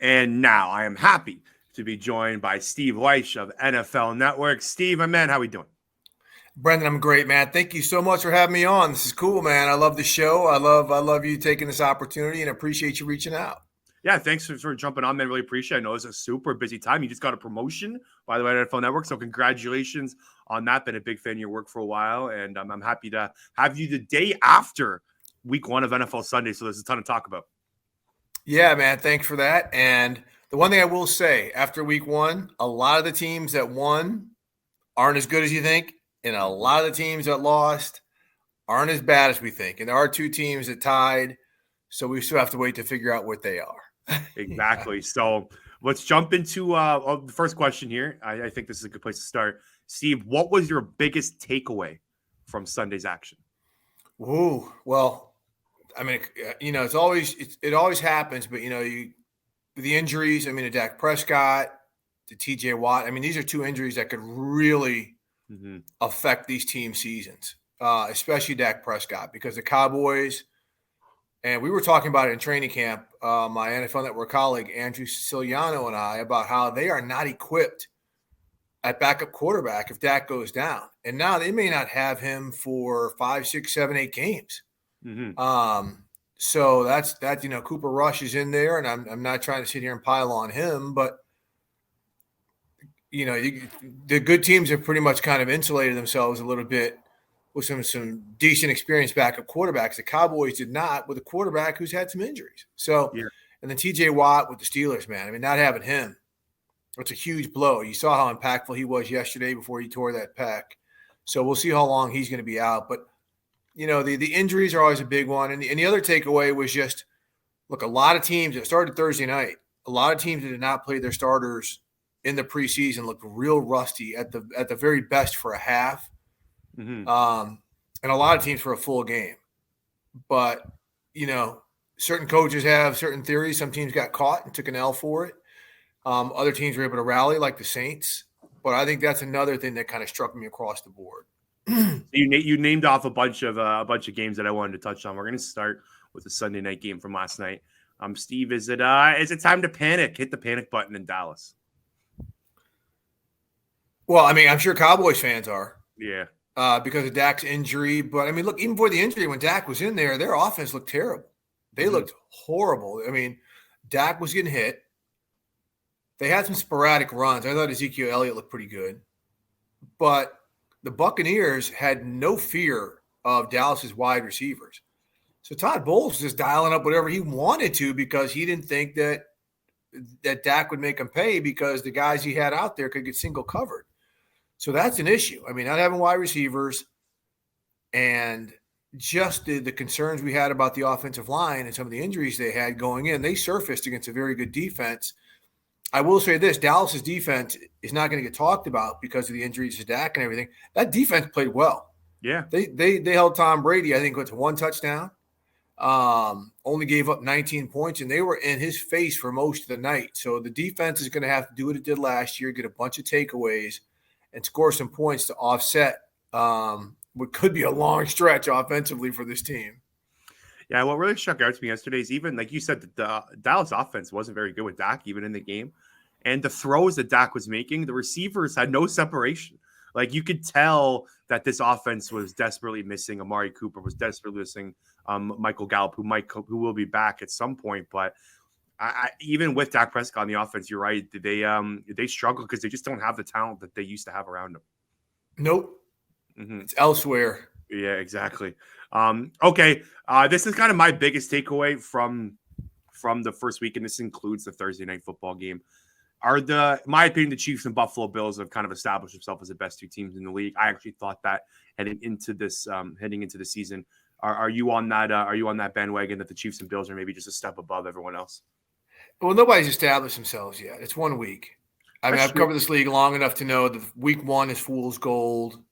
And now I am happy to be joined by Steve Wyche of NFL Network. Steve, my man, how we doing? Brendan, I'm great, man. Thank you so much for having me on. This is cool, man. I love the show. I love you taking this opportunity and appreciate you reaching out. Yeah, thanks for jumping on, man. Really appreciate it. I know it's a super busy time. You just got a promotion, by the way, at NFL Network. So congratulations on that. Been a big fan of your work for a while. And I'm happy to have you the day after week 1 of NFL Sunday. So there's a ton to talk about. Yeah, man. Thanks for that. And the one thing I will say after week 1, a lot of the teams that won aren't as good as you think. And a lot of the teams that lost aren't as bad as we think. And there are 2 teams that tied. So we still have to wait to figure out what they are. Exactly. So let's jump into the first question here. I think this is a good place to start. Steve, what was your biggest takeaway from Sunday's action? Ooh, well, I mean, it always happens, but the injuries. I mean, to Dak Prescott, to T.J. Watt. I mean, these are 2 injuries that could really affect these team seasons, especially Dak Prescott, because the Cowboys. And we were talking about it in training camp, my NFL Network colleague, Andrew Siciliano, and I, about how they are not equipped at backup quarterback if Dak goes down. And now they may not have him for 5, 6, 7, 8 games. So that's Cooper Rush is in there, and I'm not trying to sit here and pile on him, but the good teams have pretty much kind of insulated themselves a little bit with some decent experienced backup quarterbacks. The Cowboys did not, with a quarterback who's had some injuries. So, yeah. And then T.J. Watt with the Steelers, man. I mean, not having him, it's a huge blow. You saw how impactful he was yesterday before he tore that pec. So we'll see how long he's going to be out. But, the injuries are always a big one. And the other takeaway was just, look, a lot of teams, it started Thursday night, a lot of teams that did not play their starters in the preseason looked real rusty at the very best for a half. And a lot of teams for a full game. But, certain coaches have certain theories. Some teams got caught and took an L for it. Other teams were able to rally, like the Saints. But I think that's another thing that kind of struck me across the board. You named off a bunch of games that I wanted to touch on. We're going to start with the Sunday night game from last night. Steve, is it time to panic? Hit the panic button in Dallas. Well, I mean, I'm sure Cowboys fans are. Yeah. Because of Dak's injury. But, I mean, look, even before the injury, when Dak was in there, their offense looked terrible. They looked horrible. I mean, Dak was getting hit. They had some sporadic runs. I thought Ezekiel Elliott looked pretty good. But the Buccaneers had no fear of Dallas's wide receivers. So Todd Bowles was just dialing up whatever he wanted to because he didn't think that Dak would make him pay because the guys he had out there could get single covered. So that's an issue. I mean, not having wide receivers and just the concerns we had about the offensive line and some of the injuries they had going in, they surfaced against a very good defense. I will say this, Dallas's defense is not going to get talked about because of the injuries to Dak and everything. That defense played well. Yeah. They held Tom Brady, I think, with 1 touchdown. Only gave up 19 points, and they were in his face for most of the night. So the defense is going to have to do what it did last year, get a bunch of takeaways, and score some points to offset what could be a long stretch offensively for this team. Yeah, what really struck out to me yesterday is even, like you said, the Dallas offense wasn't very good with Dak even in the game. And the throws that Dak was making, the receivers had no separation. Like, you could tell that this offense was desperately missing. Amari Cooper was desperately missing Michael Gallup, who will be back at some point. But even with Dak Prescott on the offense, you're right. They struggle because they just don't have the talent that they used to have around them. Nope. It's elsewhere. Yeah, exactly. Okay. This is kind of my biggest takeaway from the first week, and this includes the Thursday night football game. In my opinion, the Chiefs and Buffalo Bills have kind of established themselves as the best 2 teams in the league. I actually thought that heading into the season. Are you on that bandwagon that the Chiefs and Bills are maybe just a step above everyone else? Well, nobody's established themselves yet. It's 1 week. I mean, I've covered this league long enough to know that week 1 is fool's gold,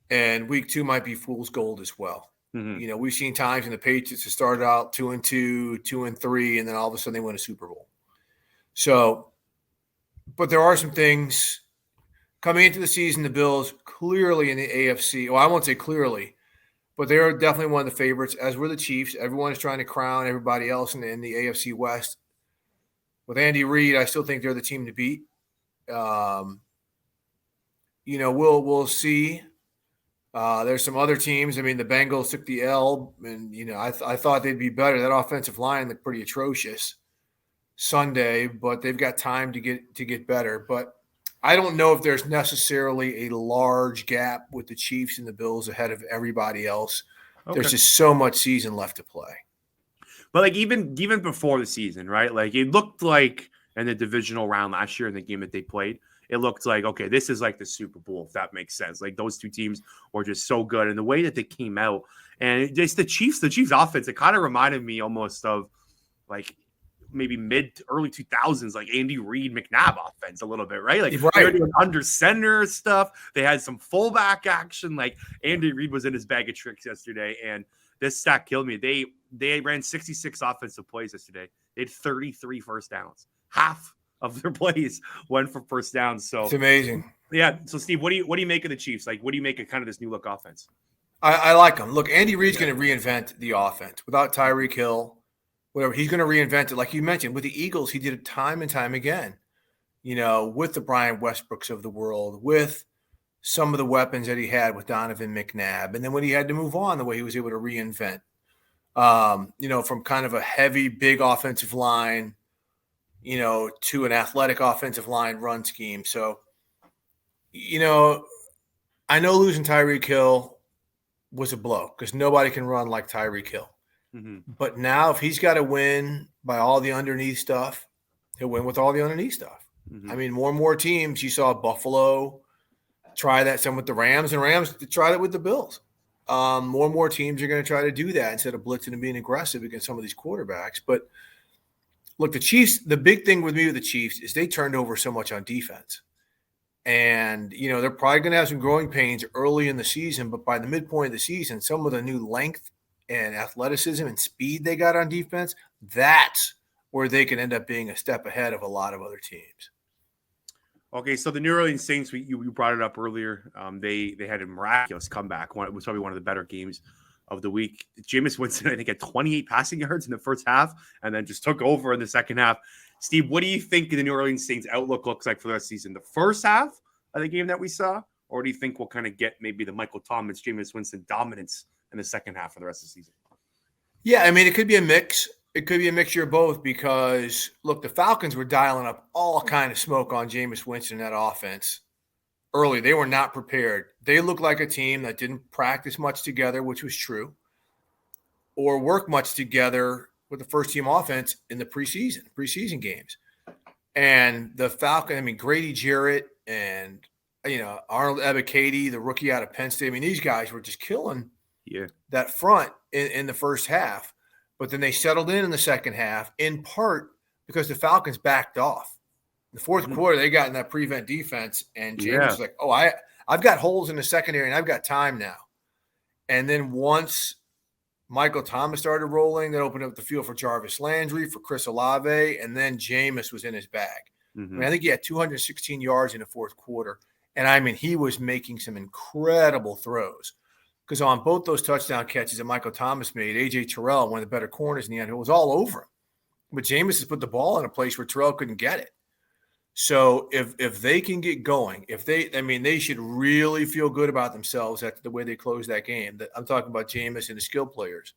and week 2 might be fool's gold as well. We've seen times in the Patriots that started out 2-2, 2-3, and then all of a sudden they win a Super Bowl. So, but there are some things coming into the season. The Bills clearly in the AFC. Well, I won't say clearly, but they are definitely one of the favorites, as were the Chiefs. Everyone is trying to crown everybody else in the AFC West with Andy Reid, I still think they're the team to beat. We'll see. There's some other teams. I mean, the Bengals took the L, and I thought they'd be better. That offensive line looked pretty atrocious Sunday, but they've got time to get better. But I don't know if there's necessarily a large gap with the Chiefs and the Bills ahead of everybody else. Okay. There's just so much season left to play. But like even before the season, right? Like it looked like in the divisional round last year in the game that they played, it looked like, okay, this is like the Super Bowl, if that makes sense. Like those two teams were just so good. And the way that they came out, and just the Chiefs offense, it kind of reminded me almost of like maybe early 2000s, like Andy Reid McNabb offense a little bit, right? Like they were doing under center stuff. They had some fullback action. Like Andy Reid was in his bag of tricks yesterday, and this stat killed me. They ran 66 offensive plays yesterday. They had 33 first downs. Half of their plays went for first downs. So it's amazing. Yeah. So Steve, what do you make of the Chiefs? Like, what do you make of kind of this new look offense? I like them. Look, Andy Reid's going to reinvent the offense without Tyreek Hill. Whatever, he's going to reinvent it. Like you mentioned, with the Eagles, he did it time and time again, with the Brian Westbrooks of the world, with some of the weapons that he had with Donovan McNabb. And then when he had to move on, the way he was able to reinvent, from kind of a heavy, big offensive line, to an athletic offensive line run scheme. So, I know losing Tyreek Hill was a blow because nobody can run like Tyreek Hill. Mm-hmm. But now if he's got to win by all the underneath stuff, he'll win with all the underneath stuff. Mm-hmm. I mean, more and more teams, you saw Buffalo try that, some with the Rams, and Rams try that with the Bills. More and more teams are going to try to do that instead of blitzing and being aggressive against some of these quarterbacks. But look, the Chiefs, the big thing with me with the Chiefs is they turned over so much on defense. And, they're probably going to have some growing pains early in the season, but by the midpoint of the season, some of the new length and athleticism and speed they got on defense, that's where they can end up being a step ahead of a lot of other teams. Okay, so the New Orleans Saints, you brought it up earlier. They had a miraculous comeback. It was probably one of the better games of the week. Jameis Winston, I think, had 28 passing yards in the first half and then just took over in the second half. Steve, what do you think the New Orleans Saints outlook looks like for the rest of the season? The first half of the game that we saw? Or do you think we'll kind of get maybe the Michael Thomas, Jameis Winston dominance in the second half of the rest of the season? Yeah, I mean, it could be a mix. It could be a mixture of both because, look, the Falcons were dialing up all kind of smoke on Jameis Winston in that offense early. They were not prepared. They looked like a team that didn't practice much together, which was true, or work much together with the first-team offense in the preseason games. And the Falcons, I mean, Grady Jarrett and, Arnold Ebiketie, the rookie out of Penn State. I mean, these guys were just killing that front in the first half. But then they settled in the second half, in part because the Falcons backed off. In the fourth quarter, they got in that prevent defense, and James was like, I've got holes in the secondary, and I've got time now. And then once Michael Thomas started rolling, that opened up the field for Jarvis Landry, for Chris Olave, and then Jameis was in his bag. Mm-hmm. I mean, I think he had 216 yards in the fourth quarter. And, I mean, he was making some incredible throws. Because on both those touchdown catches that Michael Thomas made, A.J. Terrell, one of the better corners in the end, it was all over him. But Jameis has put the ball in a place where Terrell couldn't get it. So if they can get going, they should really feel good about themselves after the way they closed that game. I'm talking about Jameis and the skill players.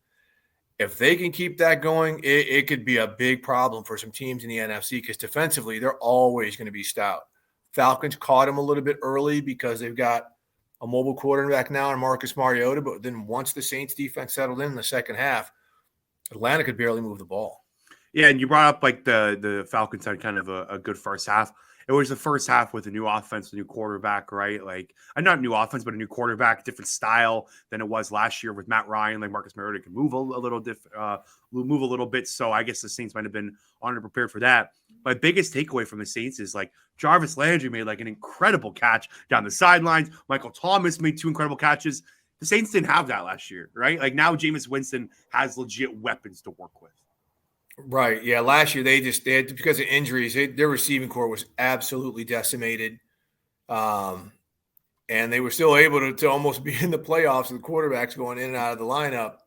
If they can keep that going, it could be a big problem for some teams in the NFC because defensively, they're always going to be stout. Falcons caught them a little bit early because they've got a mobile quarterback now in Marcus Mariota, but then once the Saints defense settled in the second half, Atlanta could barely move the ball. Yeah, and you brought up like the Falcons had kind of a good first half. It was the first half with a new offense, a new quarterback, right? Like, not new offense, but a new quarterback, different style than it was last year with Matt Ryan. Like Marcus Mariota can move a little bit. So I guess the Saints might have been underprepared for that. My biggest takeaway from the Saints is like Jarvis Landry made like an incredible catch down the sidelines. Michael Thomas made 2 incredible catches. The Saints didn't have that last year, right? Like now Jameis Winston has legit weapons to work with. Right. Yeah. Last year, they had, because of injuries, their receiving core was absolutely decimated. And they were still able to almost be in the playoffs with quarterbacks going in and out of the lineup.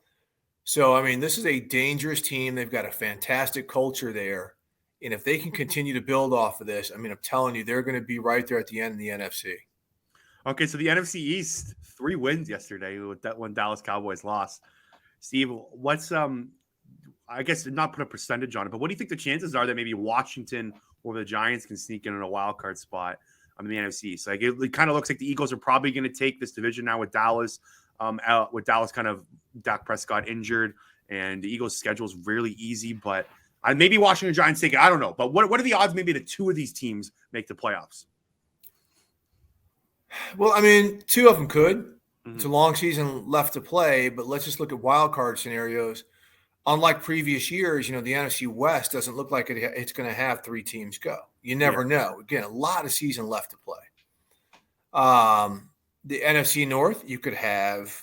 So, I mean, this is a dangerous team. They've got a fantastic culture there. And if they can continue to build off of this, I mean, I'm telling you, they're going to be right there at the end in the NFC. Okay, so the NFC East, 3 wins yesterday with that when Dallas Cowboys lost. Steve, what's I guess not put a percentage on it, but what do you think the chances are that maybe Washington or the Giants can sneak in a wild card spot in the NFC? So like it kind of looks like the Eagles are probably going to take this division now with Dallas. With Dallas kind of Dak Prescott injured, and the Eagles' schedule is really easy, but maybe Washington Giants take it. I don't know, but what are the odds maybe that 2 of these teams make the playoffs? Well, I mean, 2 of them could. Mm-hmm. It's a long season left to play, but let's just look at wild card scenarios. Unlike previous years, the NFC West doesn't look like it's going to have 3 teams go. You never know. Again, a lot of season left to play. The NFC North, you could have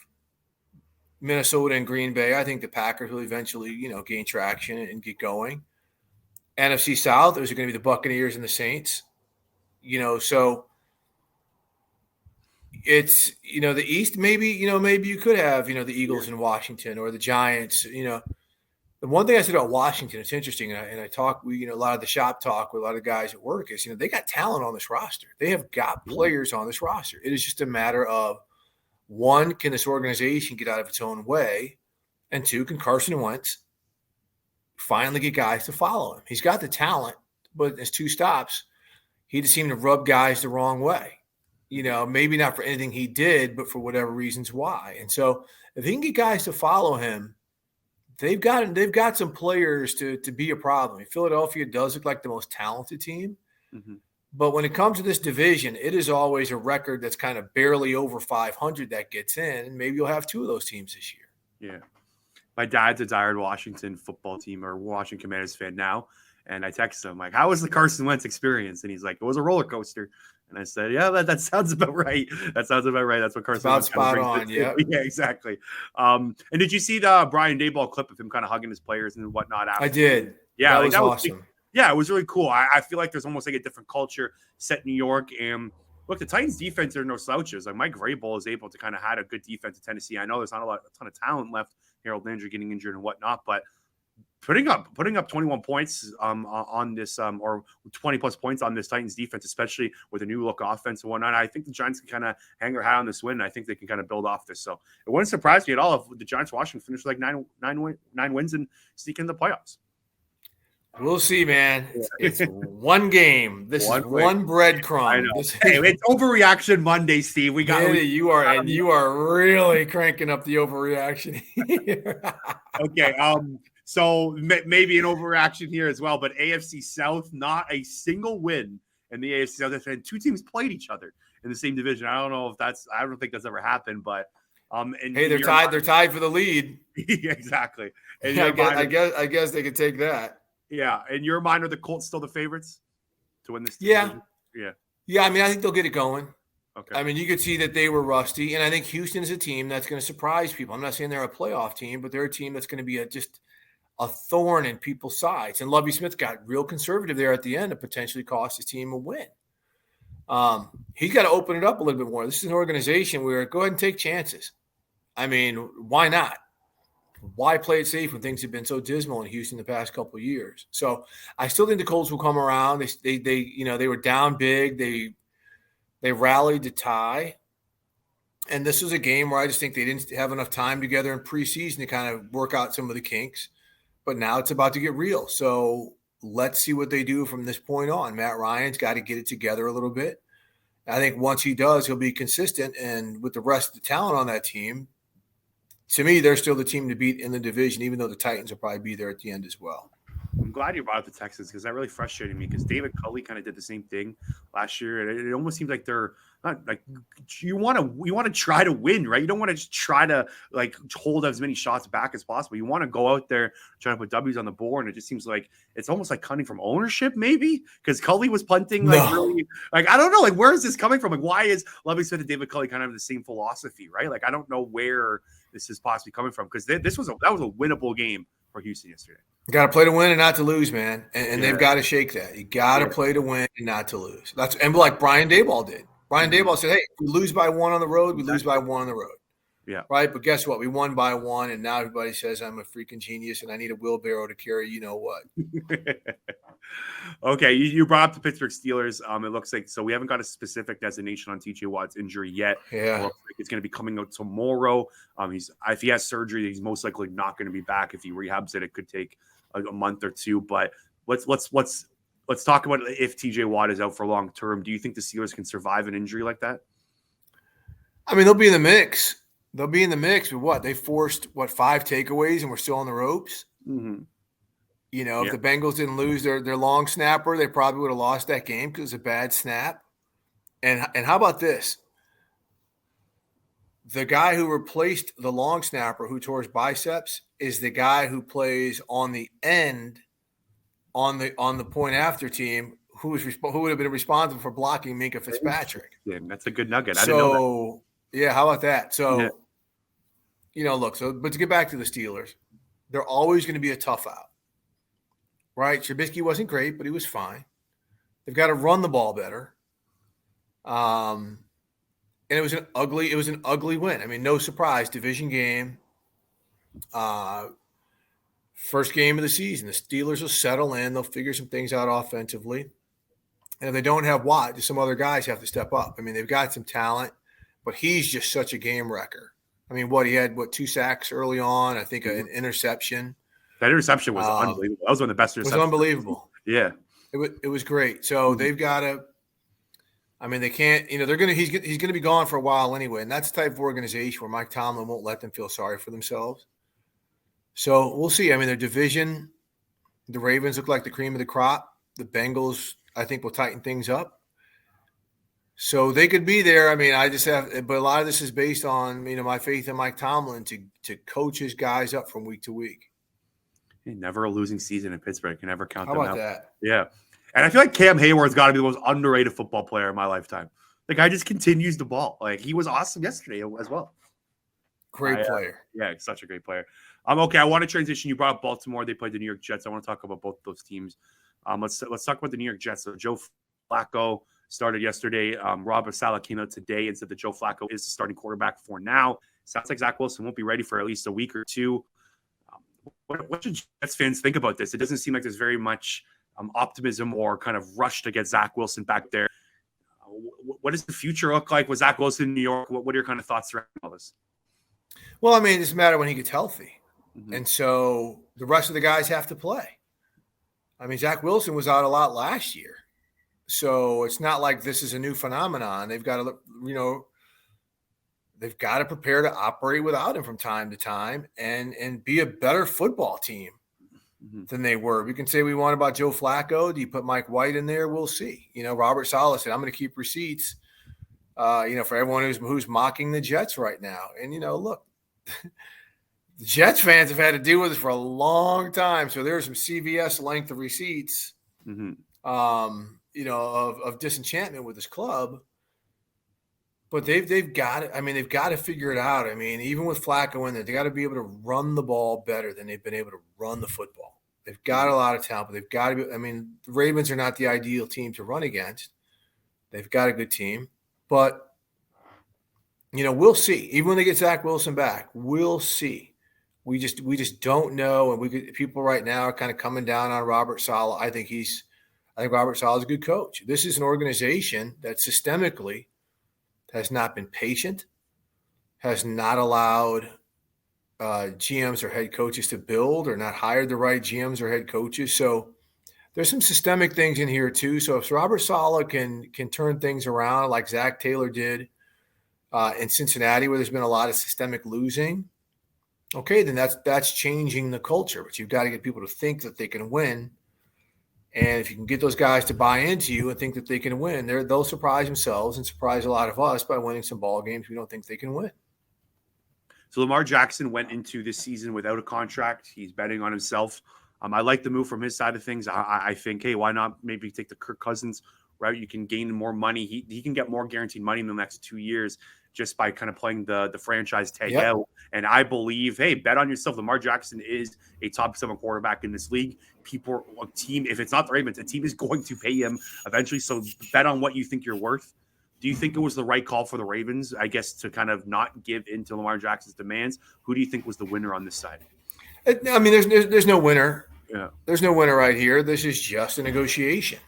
Minnesota and Green Bay. I think the Packers will eventually, gain traction and get going. NFC South, those are going to be the Buccaneers and the Saints. So it's, the East, maybe you could have, the Eagles in Washington or the Giants, The one thing I said about Washington, it's interesting, and I talk, a lot of the shop talk with a lot of guys at work is, they got talent on this roster. They have got players on this roster. It is just a matter of, 1, can this organization get out of its own way? And 2, can Carson Wentz finally get guys to follow him? He's got the talent, but his 2 stops, he just seemed to rub guys the wrong way. Maybe not for anything he did, but for whatever reasons why. And so if he can get guys to follow him, they've got some players to be a problem. Philadelphia does look like the most talented team. Mm-hmm. But when it comes to this division, it is always a record that's kind of barely over 500 that gets in, and maybe you'll have 2 of those teams this year. Yeah. My dad's a diehard Washington football team or Washington Commanders fan now, and I texted him, like, how was the Carson Wentz experience? And he's like, it was a roller coaster. And I said, yeah, that sounds about right. That sounds about right. That's what Carson Wentz spot on, yeah. Yeah, exactly. And did you see the Brian Daboll clip of him kind of hugging his players and whatnot after? I did. Yeah, that was awesome. Yeah, it was really cool. I feel like there's almost like a different culture set in New York. And look, the Titans defense are no slouches. Like Mike Vrabel is able to kind of had a good defense in Tennessee. I know there's not a ton of talent left. Harold Landry getting injured and whatnot, but putting up 21 points on this or 20 plus points on this Titans defense, especially with a new look offense and whatnot. I think the Giants can kind of hang their hat on this win. And I think they can kind of build off this. So it wouldn't surprise me at all if the Giants Washington finished like nine wins and sneak in the playoffs. We'll see, man. It's one game. This is one breadcrumb. I know. Hey, it's overreaction Monday, Steve. We got it. You are really cranking up the overreaction here. Okay. So maybe an overreaction here as well, but AFC South, not a single win in the AFC South. And 2 teams played each other in the same division. I don't think that's ever happened, but hey, they're tied. They're tied for the lead. Yeah, exactly. And I guess they could take that. Yeah. In your mind, are the Colts still the favorites to win this division? Yeah. Yeah. I mean, I think they'll get it going. Okay. I mean, you could see that they were rusty, and I think Houston is a team that's going to surprise people. I'm not saying they're a playoff team, but they're a team that's going to be just a thorn in people's sides. And Lovie Smith got real conservative there at the end to potentially cost his team a win. He's got to open it up a little bit more. This is an organization where go ahead and take chances. I mean, why not? Why play it safe when things have been so dismal in Houston the past couple of years? So I still think the Colts will come around. They were down big. They rallied to tie. And this was a game where I just think they didn't have enough time together in preseason to kind of work out some of the kinks. But now it's about to get real. So let's see what they do from this point on. Matt Ryan's got to get it together a little bit. I think once he does, he'll be consistent. And with the rest of the talent on that team, to me, they're still the team to beat in the division, even though the Titans will probably be there at the end as well. I'm glad you brought up the Texans because that really frustrated me because David Culley kind of did the same thing last year. And it almost seems like they're not like you want to try to win, right? You don't want to just try to like hold as many shots back as possible. You want to go out there trying to put W's on the board. And it just seems like it's almost like cutting from ownership, maybe because Culley was punting really like I don't know, like where is this coming from? Like why is Lovie Smith and David Culley kind of have the same philosophy, right? Like I don't know where this is possibly coming from because that was a winnable game for Houston yesterday. You got to play to win and not to lose, man. And they've got to shake that. You got to play to win and not to lose. And like Brian Daboll did. Brian Daboll said, hey, if we lose by 1 on the road, we lose by 1 on the road. Yeah. Right? But guess what? We won by 1, and now everybody says I'm a freaking genius and I need a wheelbarrow to carry you know what. Okay, you brought up the Pittsburgh Steelers. It looks like so we haven't got a specific designation on TJ Watt's injury yet. Yeah, it looks like it's going to be coming out tomorrow. If he has surgery, he's most likely not going to be back. If he rehabs it could take a month or two. But let's talk about if TJ Watt is out for long term. Do you think the Steelers can survive an injury like that? I mean, they'll be in the mix. They'll be in the mix with what? They forced, 5 takeaways and we're still on the ropes? Mm-hmm. You know, if the Bengals didn't lose their long snapper, they probably would have lost that game because it was a bad snap. And how about this? The guy who replaced the long snapper who tore his biceps is the guy who plays on the end on the point after team who would have been responsible for blocking Minkah Fitzpatrick. Yeah, that's a good nugget. I didn't know that. Yeah, how about that? So, look, but to get back to the Steelers, they're always going to be a tough out. Right? Trubisky wasn't great, but he was fine. They've got to run the ball better. And it was an ugly win. I mean, no surprise, division game. First game of the season. The Steelers will settle in. They'll figure some things out offensively. And if they don't have Watt, some other guys have to step up. I mean, they've got some talent, but he's just such a game wrecker. I mean, he had 2 sacks early on, I think an interception. That interception was unbelievable. That was one of the best interceptions. It was unbelievable. Yeah. It was great. So they've got to – I mean, they can't – they're going to – he's going to be gone for a while anyway, and that's the type of organization where Mike Tomlin won't let them feel sorry for themselves. So we'll see. I mean, their division, the Ravens look like the cream of the crop. The Bengals, I think, will tighten things up. So they could be there. I mean, but a lot of this is based on, my faith in Mike Tomlin to coach his guys up from week to week. Never a losing season in Pittsburgh. Can never count them out. How about that? Yeah. And I feel like Cam Hayward's got to be the most underrated football player in my lifetime. The guy just continues the ball. Like, he was awesome yesterday as well. Great player. Yeah, such a great player. Okay, I want to transition. You brought up Baltimore. They played the New York Jets. I want to talk about both those teams. Let's talk about the New York Jets. So Joe Flacco started yesterday. Robert Saleh came out today and said that Joe Flacco is the starting quarterback for now. Sounds like Zach Wilson won't be ready for at least a week or two. What should Jets fans think about this? It doesn't seem like there's very much optimism or kind of rush to get Zach Wilson back there. What does the future look like with Zach Wilson in New York? What are your kind of thoughts around all this? Well, I mean, it doesn't matter when he gets healthy. Mm-hmm. And so the rest of the guys have to play. I mean, Zach Wilson was out a lot last year. So it's not like this is a new phenomenon. They've got to, they've got to prepare to operate without him from time to time and be a better football team than they were. We can say we want about Joe Flacco. Do you put Mike White in there? We'll see. Robert Saleh said, I'm going to keep receipts, for everyone who's mocking the Jets right now. And, look, the Jets fans have had to deal with this for a long time. So there's some CVS length of receipts, of disenchantment with this club. But they've got it. I mean, they've got to figure it out. I mean, even with Flacco in there, they got to be able to run the ball better than they've been able to run the football. They've got a lot of talent, but they've got to be. I mean, the Ravens are not the ideal team to run against. They've got a good team, but we'll see. Even when they get Zach Wilson back, we'll see. We just don't know, and people right now are kind of coming down on Robert Saleh. I think Robert Saleh is a good coach. This is an organization that systemically has not been patient, has not allowed GMs or head coaches to build or not hired the right GMs or head coaches. So there's some systemic things in here too. So if Robert Saleh can turn things around like Zach Taylor did in Cincinnati, where there's been a lot of systemic losing, okay, then that's changing the culture. But you've got to get people to think that they can win. And if you can get those guys to buy into you and think that they can win, they'll surprise themselves and surprise a lot of us by winning some ball games we don't think they can win. So Lamar Jackson went into this season without a contract. He's betting on himself. I like the move from his side of things. I think, hey, why not maybe take the Kirk Cousins route? You can gain more money. He can get more guaranteed money in the next 2 years just by kind of playing the franchise tag out. And I believe, hey, bet on yourself. Lamar Jackson is a top 7 quarterback in this league. A team, if it's not the Ravens, a team is going to pay him eventually. So bet on what you think you're worth. Do you think it was the right call for the Ravens, I guess, to kind of not give in to Lamar Jackson's demands? Who do you think was the winner on this side? I mean, there's no winner. there's no winner right here. This is just a negotiation.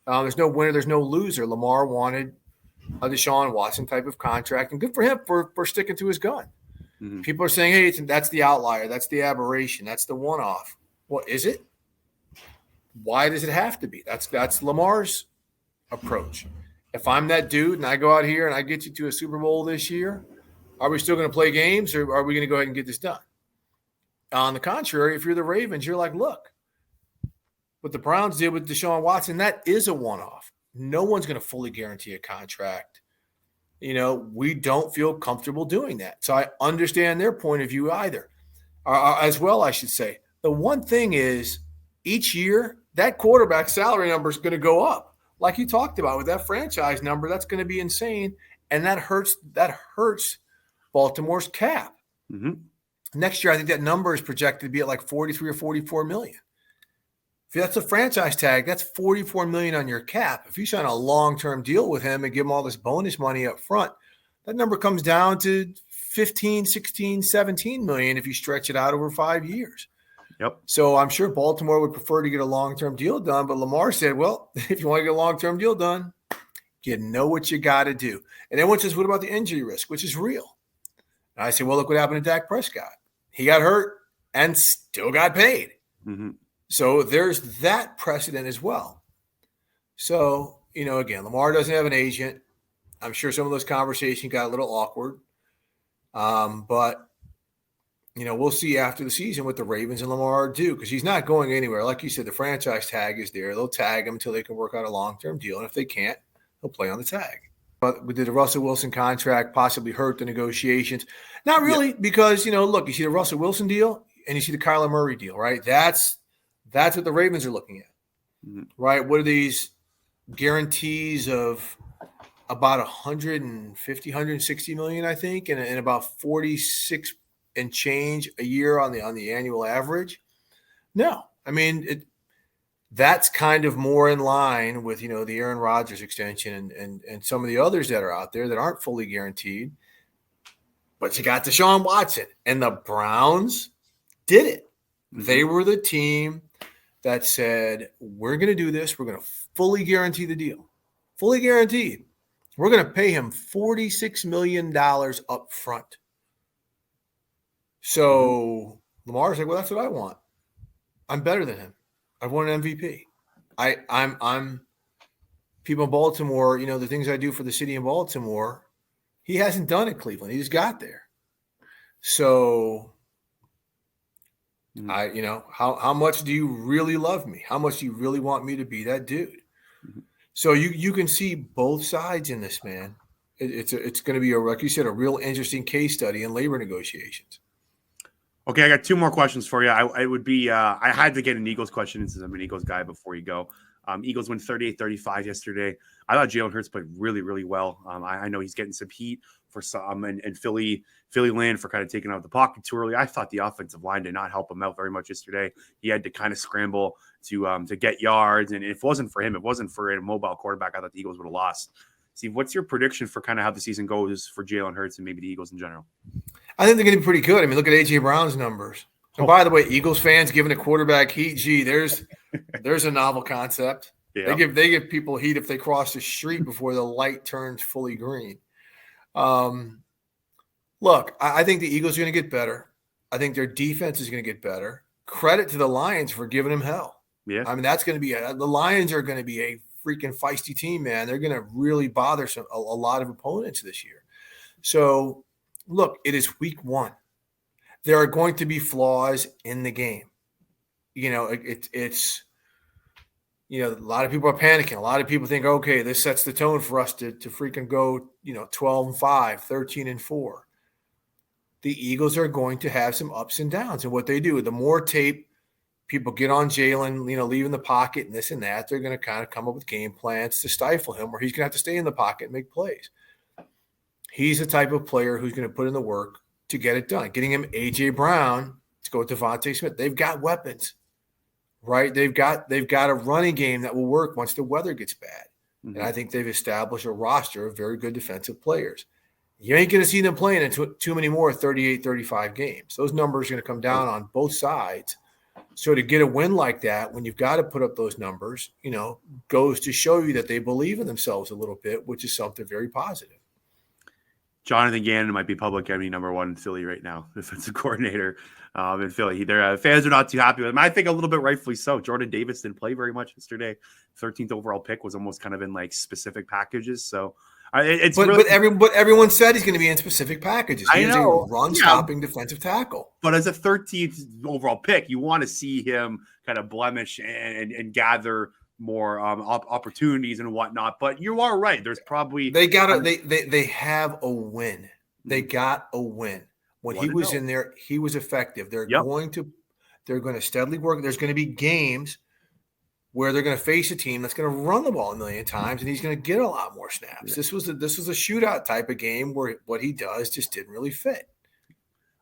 There's no winner. There's no loser. Lamar wanted a Deshaun Watson type of contract, and good for him for sticking to his gun. Mm-hmm. People are saying, hey, that's the outlier. That's the aberration. That's the one-off. Well, is it? Why does it have to be? That's Lamar's approach. If I'm that dude and I go out here and I get you to a Super Bowl this year, are we still going to play games, or are we going to go ahead and get this done? On the contrary, if you're the Ravens, you're like, look, what the Browns did with Deshaun Watson, that is a one-off. No one's going to fully guarantee a contract. We don't feel comfortable doing that. So I understand their point of view either, as well, I should say. The one thing is, each year, that quarterback salary number is going to go up. Like you talked about with that franchise number, that's going to be insane. And that hurts Baltimore's cap. Mm-hmm. Next year, I think that number is projected to be at like 43 or 44 million. If that's a franchise tag, that's 44 million on your cap. If you sign a long-term deal with him and give him all this bonus money up front, that number comes down to 15, 16, 17 million if you stretch it out over 5 years. Yep. So I'm sure Baltimore would prefer to get a long-term deal done, but Lamar said, well, if you want to get a long-term deal done, you know what you got to do. And everyone says, what about the injury risk, which is real? And I say, well, look what happened to Dak Prescott. He got hurt and still got paid. Mm-hmm. So there's that precedent as well. So, again, Lamar doesn't have an agent. I'm sure some of those conversations got a little awkward. But we'll see after the season what the Ravens and Lamar do, because he's not going anywhere. Like you said, the franchise tag is there. They'll tag him until they can work out a long-term deal. And if they can't, he'll play on the tag. But did the Russell Wilson contract possibly hurt the negotiations? Not really, because, look, you see the Russell Wilson deal and you see the Kyler Murray deal, right? That's what the Ravens are looking at, mm-hmm. right? What are these guarantees of about 160 million, I think, and about 46 and change a year on the annual average? No, I mean, that's kind of more in line with, the Aaron Rodgers extension and some of the others that are out there that aren't fully guaranteed. But you got Deshaun Watson, and the Browns did it. Mm-hmm. They were the team that said, we're going to do this. We're going to fully guarantee the deal. Fully guaranteed. We're going to pay him $46 million up front. So Lamar's like, well, that's what I want. I'm better than him. I've won an MVP. I'm people in Baltimore, the things I do for the city in Baltimore, he hasn't done at Cleveland. He just got there. So how much do you really love me? How much do you really want me to be that dude? Mm-hmm. So you can see both sides in this, man. It's going to be, like you said, a real interesting case study in labor negotiations. Okay, I got two more questions for you. I had to get an Eagles question since I'm an Eagles guy before you go. Eagles win 38-35 yesterday. I thought Jalen Hurts played really, really well. I know he's getting some heat for some and Philly land for kind of taking out the pocket too early. I thought the offensive line did not help him out very much yesterday. He had to kind of scramble to get yards, and if it wasn't for him, it wasn't for a mobile quarterback, I thought the Eagles would have lost. Steve, what's your prediction for kind of how the season goes for Jalen Hurts and maybe the Eagles in general? I think they're going to be pretty good. I mean, look at A.J. Brown's numbers. And by the way, Eagles fans giving a quarterback heat, gee, there's a novel concept. Yeah. They give people heat if they cross the street before the light turns fully green. Look, I think the Eagles are going to get better. I think their defense is going to get better. Credit to the Lions for giving them hell. Yeah, I mean, that's going to be the Lions are going to be a freaking feisty team, man. They're going to really bother a lot of opponents this year. So, look, it is week 1. There are going to be flaws in the game. It's a lot of people are panicking. A lot of people think, okay, this sets the tone for us to freaking go, 12-5, 13-4. The Eagles are going to have some ups and downs. And what they do, the more tape people get on Jalen, leaving the pocket and this and that, they're going to kind of come up with game plans to stifle him, where he's going to have to stay in the pocket and make plays. He's the type of player who's going to put in the work to get it done. Getting him A.J. Brown to go with Devontae Smith. They've got weapons, right? They've got a running game that will work once the weather gets bad. Mm-hmm. And I think they've established a roster of very good defensive players. You ain't going to see them playing in too many more 38-35 games. Those numbers are going to come down on both sides. So to get a win like that, when you've got to put up those numbers, goes to show you that they believe in themselves a little bit, which is something very positive. Jonathan Gannon might be public enemy number one in Philly right now, defensive coordinator in Philly. Their fans are not too happy with him. I think a little bit rightfully so. Jordan Davis didn't play very much yesterday. 13th overall pick was almost kind of in like specific packages. So but everyone said he's going to be in specific packages. He is a run-stopping defensive tackle. But as a 13th overall pick, you want to see him kind of blemish and gather more opportunities and whatnot. But you are right. There's probably they have a win. They got a win. When he was in there, he was effective. They're going to steadily work. There's going to be games where they're going to face a team that's going to run the ball a million times, and he's going to get a lot more snaps. Yeah. This was a shootout type of game where what he does just didn't really fit.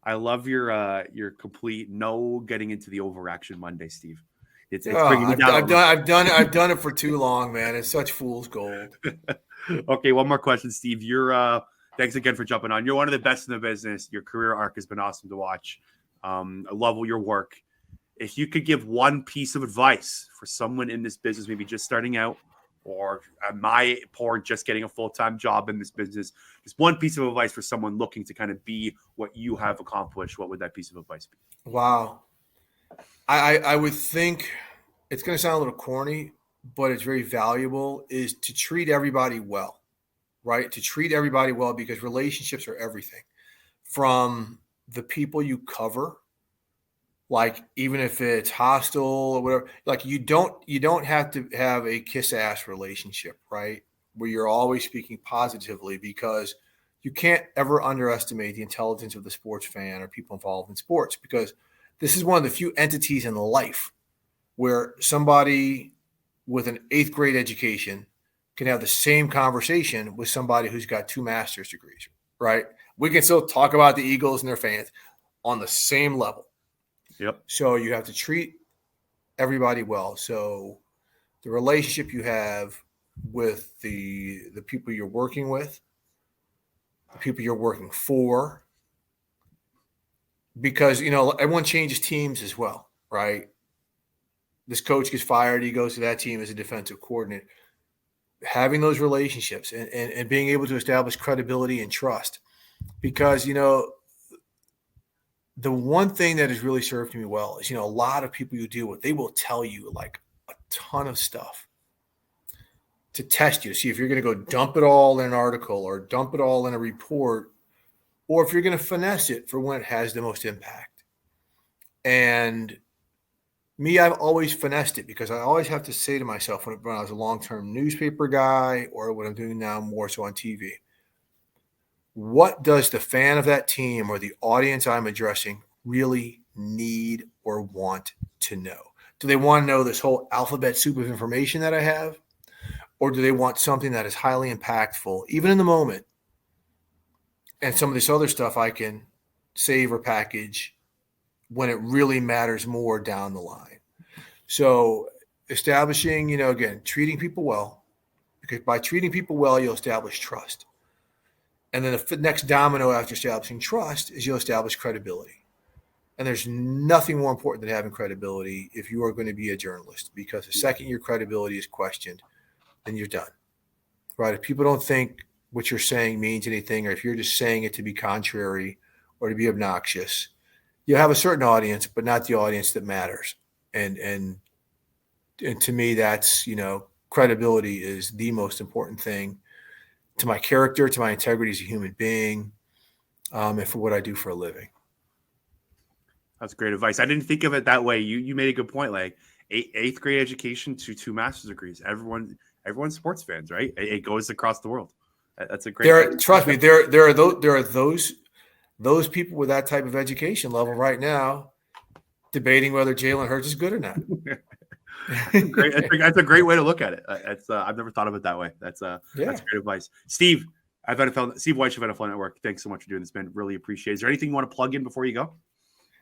I love your complete no getting into the overaction Monday, Steve. It's bringing me down. I've done it for too long, man. It's such fool's gold. Okay, one more question, Steve. You're thanks again for jumping on. You're one of the best in the business. Your career arc has been awesome to watch. I love your work. If you could give one piece of advice for someone in this business, maybe just starting out, or at my point, just getting a full-time job in this business, just one piece of advice for someone looking to kind of be what you have accomplished, what would that piece of advice be? Wow. I would think it's going to sound a little corny, but it's very valuable, is to treat everybody well, right? To treat everybody well, because relationships are everything. From the people you cover, like even if it's hostile or whatever, like you don't have to have a kiss ass relationship, right? Where you're always speaking positively, because you can't ever underestimate the intelligence of the sports fan or people involved in sports, because this is one of the few entities in life where somebody with an 8th grade education can have the same conversation with somebody who's got 2 master's degrees, right? We can still talk about the Eagles and their fans on the same level. Yep. So you have to treat everybody well. So the relationship you have with the people you're working with, the people you're working for, because, everyone changes teams as well, right? This coach gets fired. He goes to that team as a defensive coordinator. Having those relationships and being able to establish credibility and trust, because, the one thing that has really served me well is, a lot of people you deal with, they will tell you like a ton of stuff to test you, to see if you're going to go dump it all in an article or dump it all in a report, or if you're going to finesse it for when it has the most impact. And me, I've always finessed it, because I always have to say to myself when I was a long-term newspaper guy, or what I'm doing now more so on TV, what does the fan of that team or the audience I'm addressing really need or want to know? Do they want to know this whole alphabet soup of information that I have? Or do they want something that is highly impactful, even in the moment? And some of this other stuff I can save or package when it really matters more down the line. So establishing, again, treating people well, because by treating people well, you'll establish trust. And then the next domino after establishing trust is you'll establish credibility. And there's nothing more important than having credibility if you are going to be a journalist, because the second your credibility is questioned, then you're done, right? If people don't think what you're saying means anything, or if you're just saying it to be contrary or to be obnoxious, you'll have a certain audience, but not the audience that matters. And to me, that's, credibility is the most important thing to my character, to my integrity as a human being, and for what I do for a living. That's great advice. I didn't think of it that way. You made a good point. Like 8th grade education to 2 master's degrees. Everyone's sports fans, right? It goes across the world. That's a great. Trust me, there are those people with that type of education level right now debating whether Jalen Hurts is good or not. That's a great way to look at it. I've never thought of it that way. That's great advice. Steve, Steve Wyche of NFL Network, thanks so much for doing this, man. Really appreciate it. Is there anything you want to plug in before you go?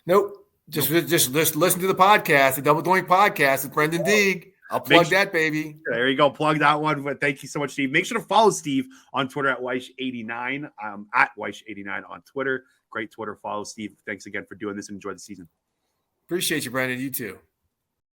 Nope. Just listen to the podcast, the Double Doink podcast with Brendan Deeg. I'll plug that, baby. There you go. Plug that one. But thank you so much, Steve. Make sure to follow Steve on Twitter at Wyche89. At Wyche89 on Twitter. Great Twitter follow, Steve. Thanks again for doing this and enjoy the season. Appreciate you, Brandon. You too.